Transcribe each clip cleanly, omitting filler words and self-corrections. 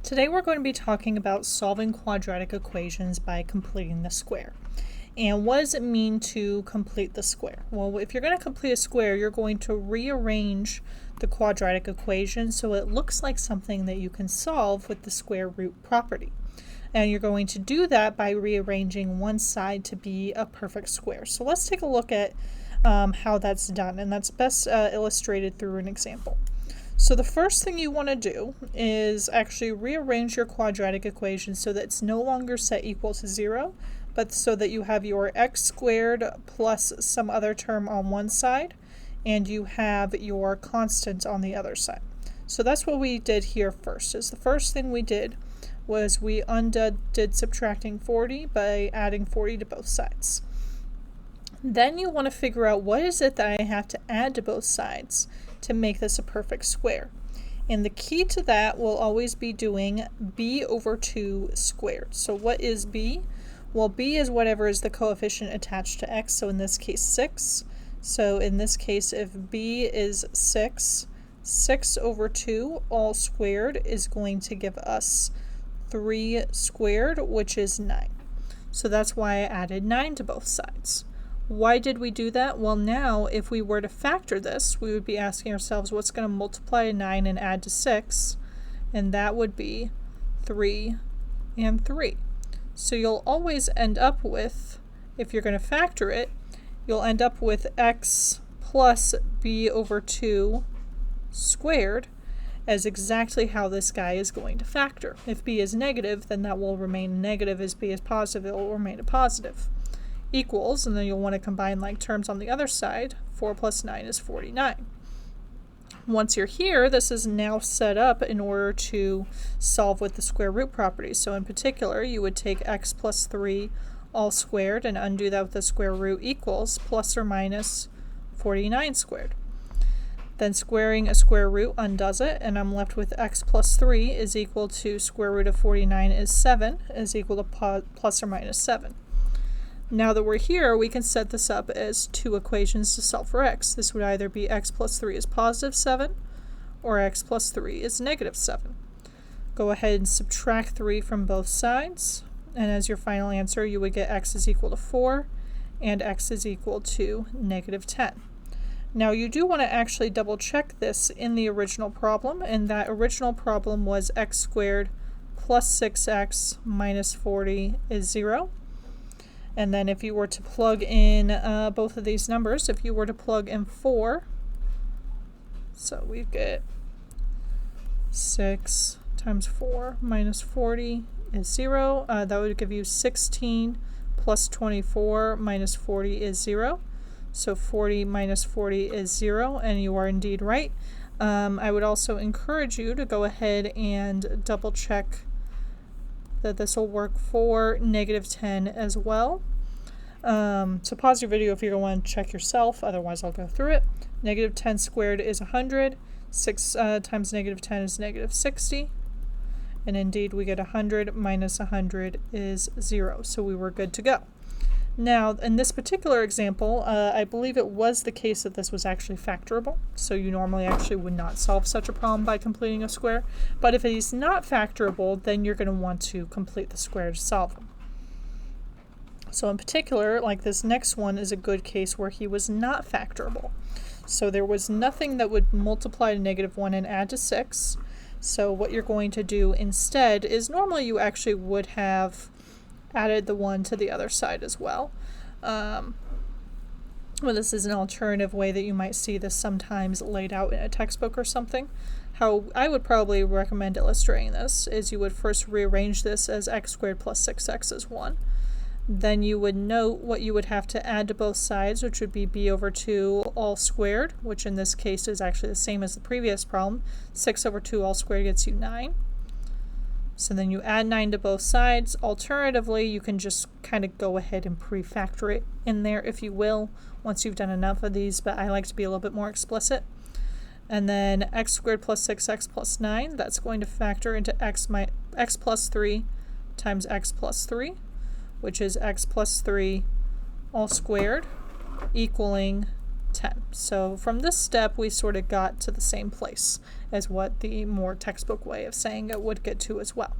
Today we're going to be talking about solving quadratic equations by completing the square. And what does it mean to complete the square? Well, if you're going to complete a square, you're going to rearrange the quadratic equation so it looks like something that you can solve with the square root property. And you're going to do that by rearranging one side to be a perfect square. So let's take a look at how that's done, and that's best illustrated through an example. So the first thing you want to do is actually rearrange your quadratic equation so that it's no longer set equal to 0, but so that you have your x squared plus some other term on one side, and you have your constant on the other side. So that's what we did here first. Is the first thing we did was we undid subtracting 40 by adding 40 to both sides. Then you want to figure out what is it that I have to add to both sides to make this a perfect square. And the key to that will always be doing b over 2 squared. So what is b? Well, b is whatever is the coefficient attached to x, so in this case 6. So in this case, if b is 6, 6 over 2 all squared is going to give us 3 squared, which is 9. So that's why I added 9 to both sides. Why did we do that? Well, now if we were to factor this, we would be asking ourselves what's going to multiply to 9 and add to 6, and that would be 3 and 3. So you'll always end up with, if you're going to factor it, you'll end up with x plus b over 2 squared as exactly how this guy is going to factor. If b is negative, then that will remain negative. As b is positive, it will remain a positive. Equals, and then you'll want to combine like terms on the other side. 4 plus 9 is 49. Once you're here, this is now set up in order to solve with the square root property. So in particular, you would take x plus 3 all squared and undo that with the square root equals plus or minus 49 squared. Then squaring a square root undoes it, and I'm left with x plus 3 is equal to square root of 49 is 7 is equal to plus or minus 7. Now that we're here, we can set this up as two equations to solve for x. This would either be x plus 3 is positive 7 or x plus 3 is negative 7. Go ahead and subtract 3 from both sides, and as your final answer you would get x is equal to 4 and x is equal to negative 10. Now you do want to actually double check this in the original problem, and that original problem was x squared plus 6x minus 40 is 0. And then if you were to plug in both of these numbers, if you were to plug in 4, so we get 6 times 4 minus 40 is 0. That would give you 16 plus 24 minus 40 is 0. So 40 minus 40 is 0, and you are indeed right. I would also encourage you to go ahead and double check that this will work for negative 10 as well. So pause your video if you don't want to check yourself, otherwise I'll go through it. Negative 10 squared is 100, 6 times negative 10 is negative 60, and indeed we get 100 minus 100 is 0, so we were good to go. Now, in this particular example, I believe it was the case that this was actually factorable, so you normally actually would not solve such a problem by completing a square. But if it is not factorable, then you're going to want to complete the square to solve them. So in particular, like this next one is a good case where he was not factorable. So there was nothing that would multiply to negative 1 and add to 6. So what you're going to do instead is normally you actually would have added the 1 to the other side as well. Well, this is an alternative way that you might see this sometimes laid out in a textbook or something. How I would probably recommend illustrating this is you would first rearrange this as x squared plus 6x is 1. Then you would note what you would have to add to both sides, which would be b over 2 all squared, which in this case is actually the same as the previous problem. 6 over 2 all squared gets you 9. So then you add 9 to both sides. Alternatively, you can just kind of go ahead and pre-factor it in there, if you will, once you've done enough of these, but I like to be a little bit more explicit. And then x squared plus 6x plus 9, that's going to factor into x plus 3 times x plus 3, which is x plus 3 all squared, equaling 10. So from this step, we sort of got to the same place as what the more textbook way of saying it would get to as well.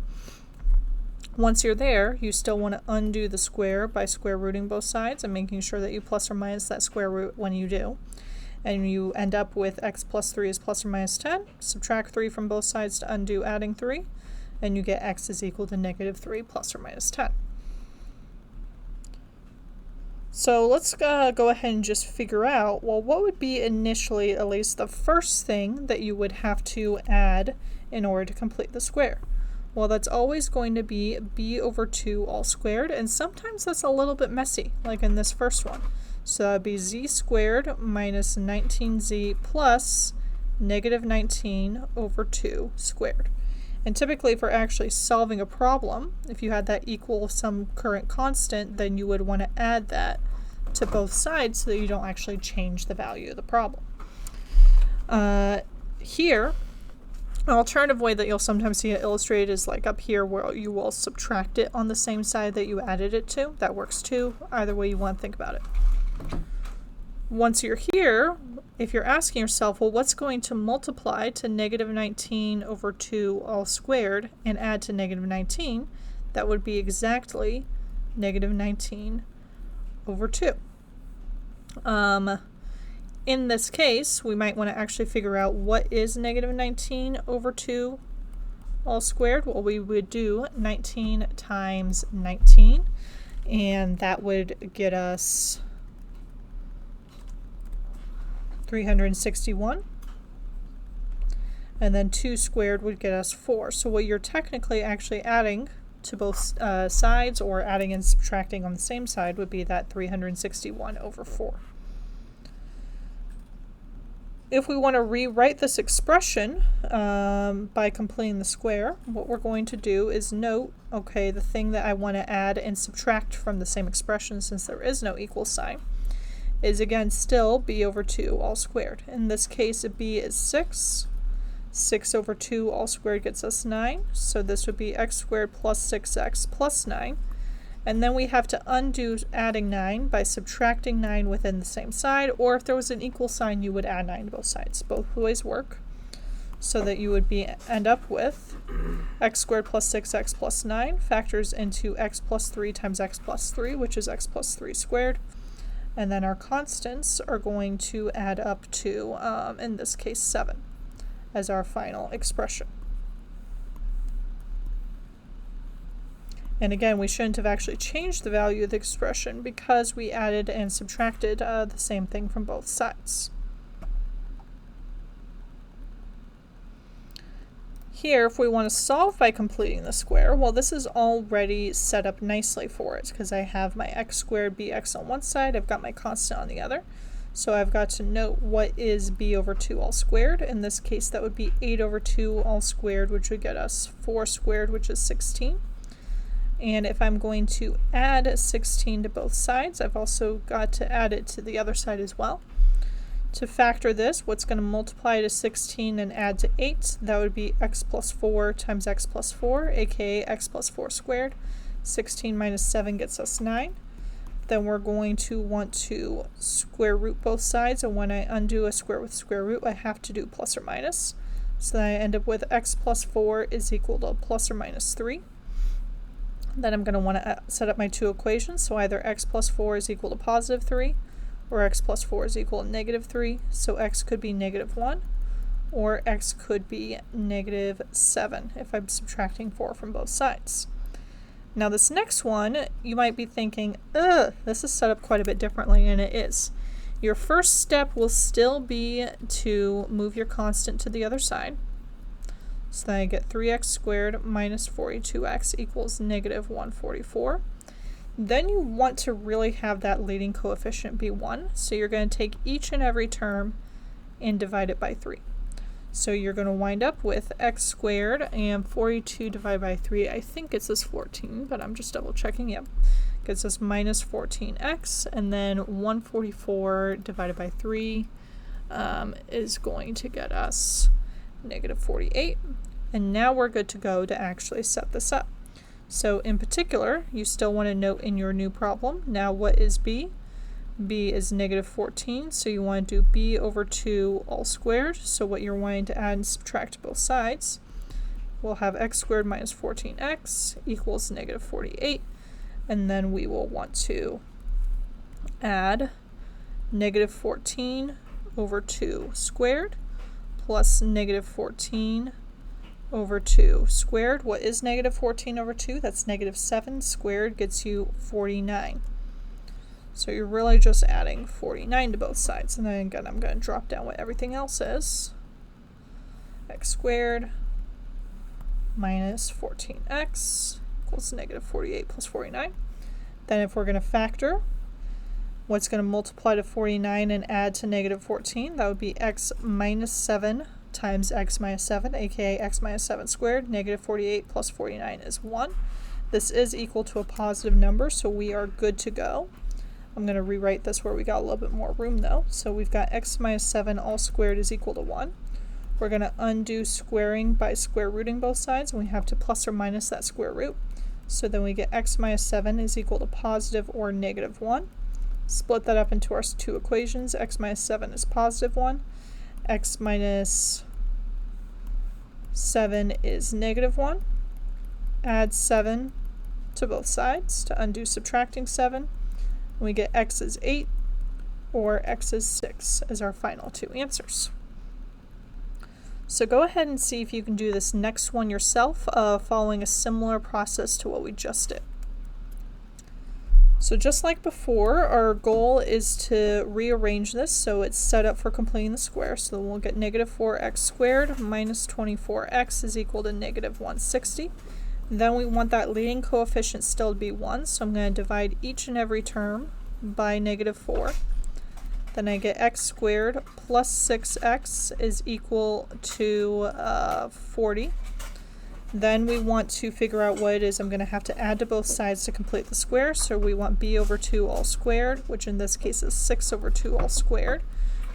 Once you're there, you still want to undo the square by square rooting both sides and making sure that you plus or minus that square root when you do. And you end up with x plus 3 is plus or minus 10. Subtract 3 from both sides to undo adding 3. And you get x is equal to negative 3 plus or minus 10. So let's go ahead and just figure out, well, what would be initially at least the first thing that you would have to add in order to complete the square? Well, that's always going to be b over 2 all squared, and sometimes that's a little bit messy, like in this first one. So that would be z squared minus 19z plus negative 19 over 2 squared. And typically if we're actually solving a problem, if you had that equal some current constant, then you would want to add that to both sides so that you don't actually change the value of the problem. Here, an alternative way that you'll sometimes see it illustrated is like up here where you will subtract it on the same side that you added it to. That works too, either way you want to think about it. Once you're here, if you're asking yourself, well, what's going to multiply to negative 19 over 2 all squared and add to negative 19, that would be exactly negative 19 over 2. In this case, we might want to actually figure out what is negative 19 over 2 all squared. Well, we would do 19 times 19, and that would get us 361, and then 2 squared would get us 4. So what you're technically actually adding to both sides, or adding and subtracting on the same side, would be that 361 over 4. If we want to rewrite this expression by completing the square, what we're going to do is note, okay, the thing that I want to add and subtract from the same expression, since there is no equal sign, is again still b over 2 all squared. In this case, b is 6. 6 over 2 all squared gets us 9. So this would be x squared plus 6x plus 9. And then we have to undo adding 9 by subtracting 9 within the same side, or if there was an equal sign, you would add 9 to both sides. Both ways work. So that you would end up with x squared plus 6x plus 9 factors into x plus 3 times x plus 3, which is x plus 3 squared. And then our constants are going to add up to, in this case, 7 as our final expression. And again, we shouldn't have actually changed the value of the expression because we added and subtracted the same thing from both sides. Here, if we want to solve by completing the square, well, this is already set up nicely for it because I have my x squared bx on one side, I've got my constant on the other. So I've got to note what is b over 2 all squared. In this case, that would be 8 over 2 all squared, which would get us 4 squared, which is 16. And if I'm going to add 16 to both sides, I've also got to add it to the other side as well. To factor this, what's going to multiply to 16 and add to 8? That would be x plus 4 times x plus 4, aka x plus 4 squared. 16 minus 7 gets us 9. Then we're going to want to square root both sides, and when I undo a square with square root, I have to do plus or minus. So then I end up with x plus 4 is equal to plus or minus 3. Then I'm going to want to set up my two equations, so either x plus 4 is equal to positive 3, or x plus 4 is equal to negative 3, so x could be negative 1, or x could be negative 7 if I'm subtracting 4 from both sides. Now this next one, you might be thinking, this is set up quite a bit differently, and it is. Your first step will still be to move your constant to the other side. So then I get 3x squared minus 42x equals negative 144. Then you want to really have that leading coefficient be 1. So you're going to take each and every term and divide it by 3. So you're going to wind up with x squared and 42 divided by 3. I think it says 14, but I'm just double checking. Yep. Gets us minus 14x, and then 144 divided by 3 is going to get us negative 48. And now we're good to go to actually set this up. So in particular, you still want to note in your new problem, now what is b? b is negative 14, so you want to do b over 2 all squared. So what you're wanting to add and subtract both sides, we'll have x squared minus 14x equals negative 48, and then we will want to add negative 14 over 2 squared plus negative 14 over 2 squared. What is negative 14 over 2? That's negative 7 squared gets you 49. So you're really just adding 49 to both sides. And then again, I'm going to drop down what everything else is. X squared minus 14x equals negative 48 plus 49. Then if we're going to factor, what's going to multiply to 49 and add to negative 14? That would be x minus 7 times x minus 7, aka x minus 7 squared. Negative 48 plus 49 is 1. This is equal to a positive number, so we are good to go. I'm going to rewrite this where we got a little bit more room though. So we've got x minus 7 all squared is equal to 1. We're going to undo squaring by square rooting both sides, and we have to plus or minus that square root. So then we get x minus 7 is equal to positive or negative 1. Split that up into our two equations. X minus 7 is positive 1. X minus 7 is negative 1. Add 7 to both sides to undo subtracting 7. We get x is 8 or x is 6 as our final two answers. So go ahead and see if you can do this next one yourself, following a similar process to what we just did. So just like before, our goal is to rearrange this so it's set up for completing the square. So then we'll get negative 4x squared minus 24x is equal to negative 160. Then we want that leading coefficient still to be 1, so I'm going to divide each and every term by negative 4. Then I get x squared plus 6x is equal to 40. Then we want to figure out what it is I'm going to have to add to both sides to complete the square. So we want b over 2 all squared, which in this case is 6 over 2 all squared.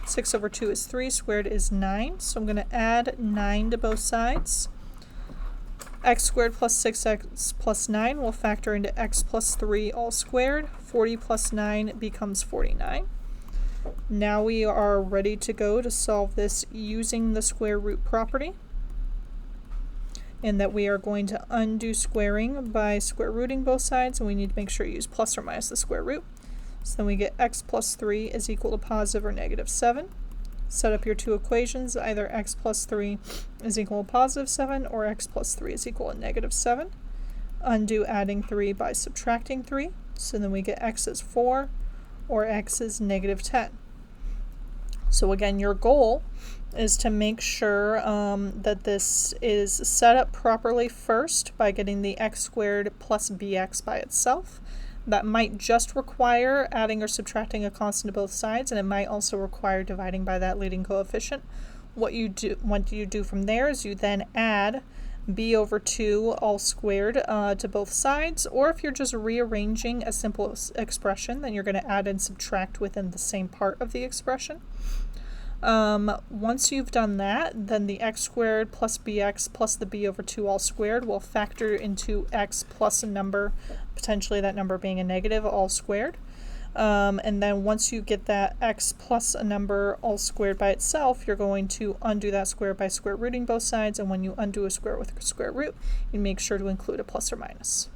6 over 2 is 3, squared is 9. So I'm going to add 9 to both sides. X squared plus 6x plus 9 will factor into x plus 3 all squared. 40 plus 9 becomes 49. Now we are ready to go to solve this using the square root property, and that we are going to undo squaring by square rooting both sides, and we need to make sure you use plus or minus the square root. So then we get x plus 3 is equal to positive or negative 7. Set up your two equations, either x plus 3 is equal to positive 7 or x plus 3 is equal to negative 7. Undo adding 3 by subtracting 3. So then we get x is 4 or x is negative 10. So again, your goal is to make sure that this is set up properly first by getting the x squared plus bx by itself. That might just require adding or subtracting a constant to both sides, and it might also require dividing by that leading coefficient. What you do from there is you then add b over 2 all squared to both sides, or if you're just rearranging a simple expression, then you're going to add and subtract within the same part of the expression. Once you've done that, then the x squared plus bx plus the b over 2 all squared will factor into x plus a number, potentially that number being a negative all squared. And then once you get that x plus a number all squared by itself, you're going to undo that square by square rooting both sides, and when you undo a square with a square root, you make sure to include a plus or minus.